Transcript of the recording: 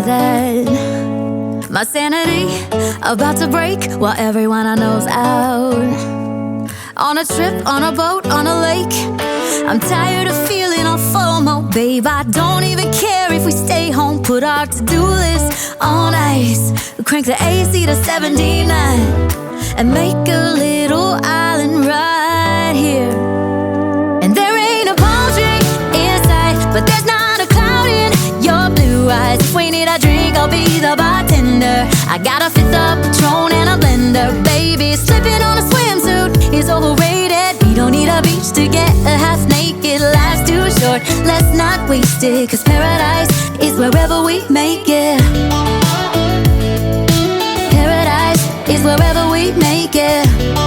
that. My sanity about to break while everyone I know's out. On a trip, on a boat, on a lake. I'm tired of feeling all FOMO, babe. I don't even care if we stay home. Put our to-do list on ice. Crank the AC to 79 and make a little island right here. And there ain't a palm tree in sight, but there's not a cloud in your blue eyes. If we need a drink, I'll be the bartender. I got a fifth of Patron and a blender. Baby, slipping on a swimsuit is overrated. We don't need a beach to get a half naked. Life's too short, let's not waste it. Cause paradise is wherever we make it. Paradise is wherever we make it.